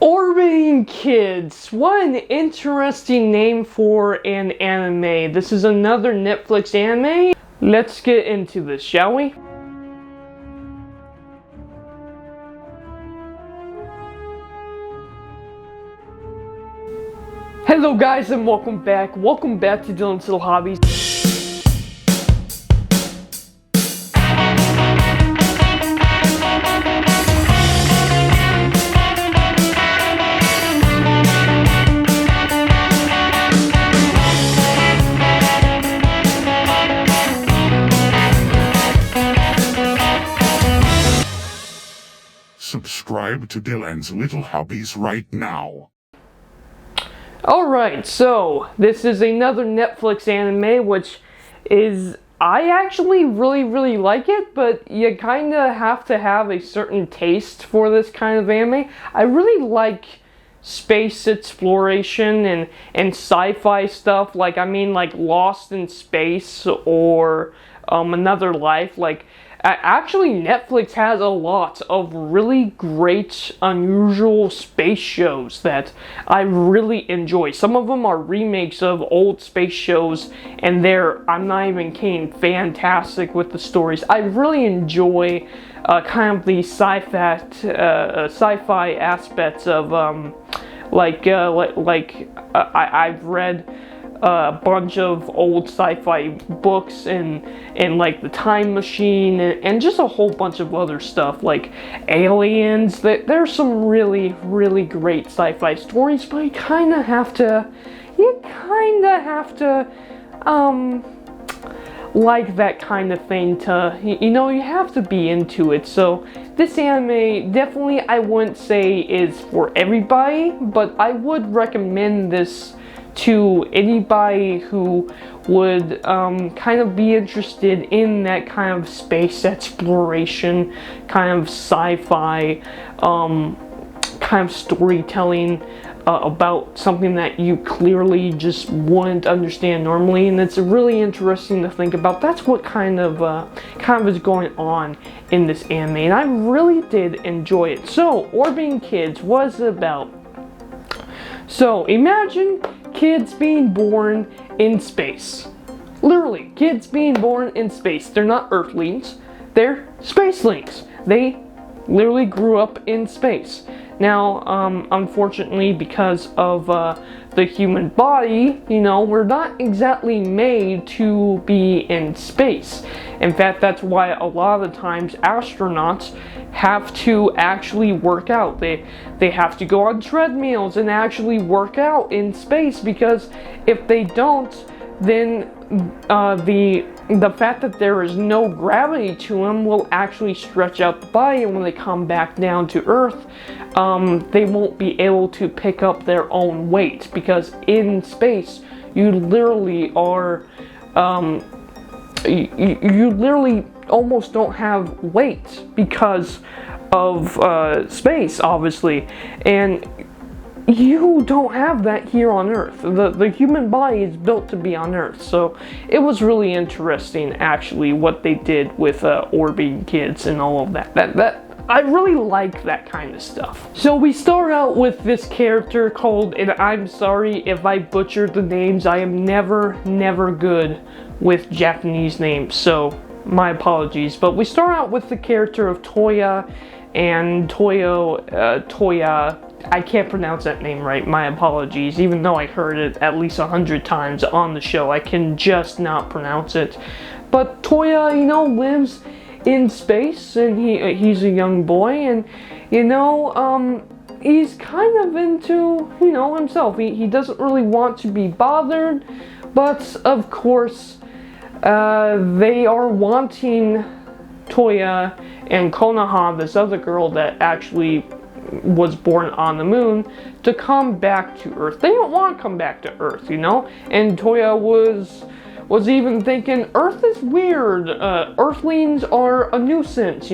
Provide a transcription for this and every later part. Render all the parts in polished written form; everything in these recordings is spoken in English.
Orbiting Kids, what an interesting name for an anime. This is another Netflix anime. Let's get into this, shall we? Hello guys and welcome back. Welcome back to Dylan's Little Hobbies. Subscribe to Dylan's Little Hobbies right now. Alright, so this is another Netflix anime, which is, I actually really like it, but you kinda have to have a certain taste for this kind of anime. I really like space exploration and sci-fi stuff, like Lost in Space or Another Life. Actually, Netflix has a lot of really great, unusual space shows that I really enjoy. Some of them are remakes of old space shows, and I'm not even kidding, fantastic with the stories. I really enjoy kind of the sci-fi aspects of, I've read a bunch of old sci-fi books and like The Time Machine and just a whole bunch of other stuff like Aliens. There's some really great sci-fi stories, but you kind of have to like that kind of thing to, you have to be into it. So this anime definitely, I wouldn't say is for everybody, but I would recommend this to anybody who would kind of be interested in that kind of space exploration, kind of sci-fi, kind of storytelling about something that you clearly just wouldn't understand normally, and it's really interesting to think about. That's what kind of is going on in this anime, and I really did enjoy it. So, Orbiting Kids, what is it about? So, imagine kids being born in space. Literally, kids being born in space. They're not Earthlings, they're spacelings. They literally grew up in space. Now, unfortunately, because of the human body, we're not exactly made to be in space. In fact, that's why a lot of the times astronauts have to actually work out. They have to go on treadmills and actually work out in space, because if they don't, then the fact that there is no gravity to them will actually stretch out the body, and when they come back down to Earth, they won't be able to pick up their own weight, because in space you literally are you literally almost don't have weight because of space, obviously, and you don't have that here on Earth. The human body is built to be on Earth, so it was really interesting, actually, what they did with Orbiting Kids and all of that. I really like that kind of stuff. So we start out with this character called, and I'm sorry if I butchered the names, I am never good with Japanese names, so my apologies. But we start out with the character of Toya, and Toya, I can't pronounce that name right, my apologies, even though I heard it at least 100 times on the show, I can just not pronounce it. But Toya, lives in space, and he's a young boy, and he's kind of into, himself. He doesn't really want to be bothered, but of course, they are wanting Toya and Konoha, this other girl that actually was born on the moon, to come back to Earth. They don't want to come back to Earth, and Toya was even thinking, Earth is weird, Earthlings are a nuisance,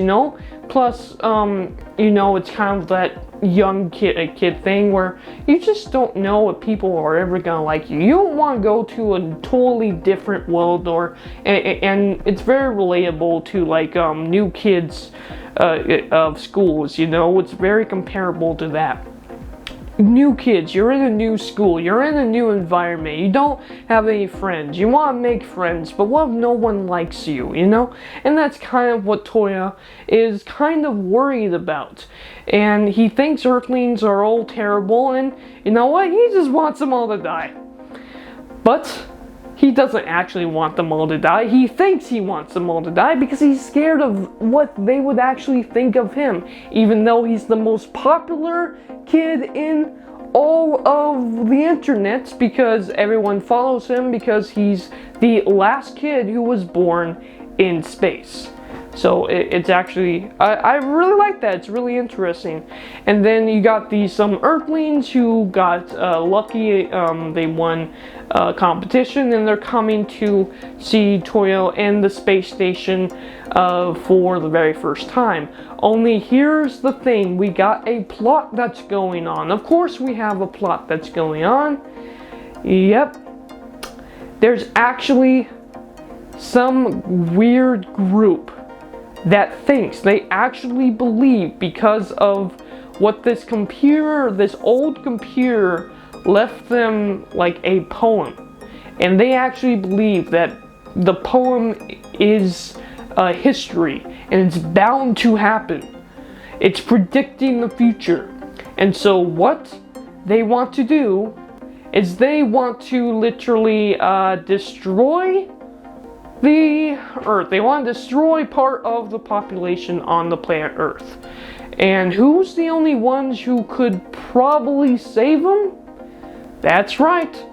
plus, it's kind of that young kid thing where you just don't know if people are ever gonna like you. You don't want to go to a totally different world, and it's very relatable to new kids of schools, it's very comparable to that. new kids, you're in a new school, you're in a new environment, you don't have any friends, you want to make friends, but what if no one likes you, you know? And that's kind of what Toya is kind of worried about. And he thinks Earthlings are all terrible, and you know what? He just wants them all to die. But he doesn't actually want them all to die. He thinks he wants them all to die because he's scared of what they would actually think of him, even though he's the most popular kid in all of the internet, because everyone follows him because he's the last kid who was born in space. So it's actually, I really like that. It's really interesting. And then you got some Earthlings who got lucky. They won a competition, and they're coming to see Toyo and the space station for the very first time. Only here's the thing. We got a plot that's going on. Of course we have a plot that's going on. Yep. There's actually some weird group that thinks, they actually believe, because of what this old computer left them, like a poem. And they actually believe that the poem is history, and it's bound to happen. It's predicting the future. And so what they want to do is they want to literally destroy the Earth. They want to destroy part of the population on the planet Earth. And who's the only ones who could probably save them? That's right.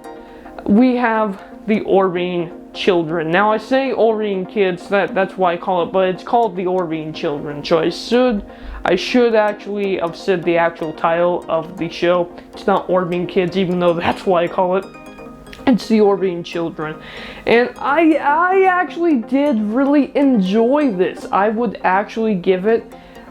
We have the Orvine children. Now I say Orvine kids, that's why I call it, but it's called the Orvine children. So I should actually have said the actual title of the show. It's not Orvine kids, even though that's why I call it. It's the Orvine children. And I actually did really enjoy this. I would actually give it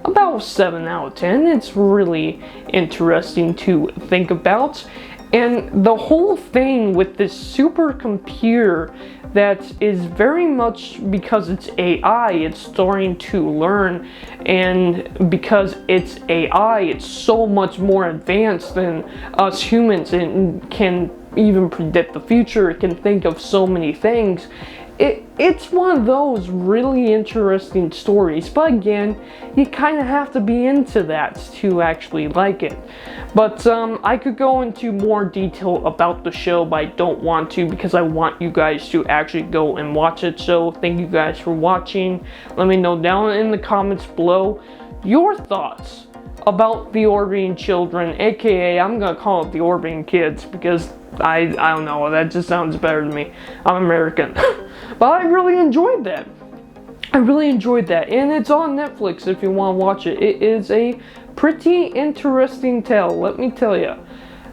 about 7 out of 10. It's really interesting to think about. And the whole thing with this supercomputer that is very much, because it's AI, it's starting to learn, and because it's AI, it's so much more advanced than us humans and can even predict the future. It can think of so many things. It's one of those really interesting stories, but again, you kind of have to be into that to actually like it. But I could go into more detail about the show, but I don't want to, because I want you guys to actually go and watch it. So thank you guys for watching. Let me know down in the comments below your thoughts about the Orvine children, aka I'm gonna call it the Orvine kids, because I don't know, that just sounds better to me. I'm American. But I really enjoyed that. And it's on Netflix if you want to watch it. It is a pretty interesting tale, let me tell you.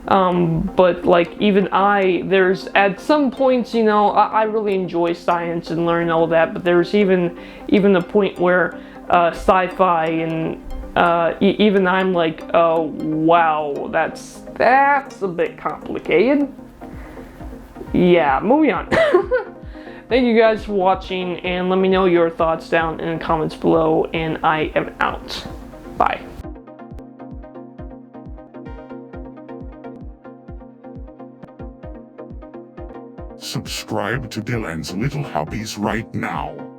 But like, even there's at some points, you know, I really enjoy science and learning all that, but there's even a point where sci-fi and even I'm like, oh wow, that's a bit complicated. Yeah, moving on. Thank you guys for watching, and let me know your thoughts down in the comments below, and I am out. Bye. Subscribe to Dylan's Little Hobbies right now.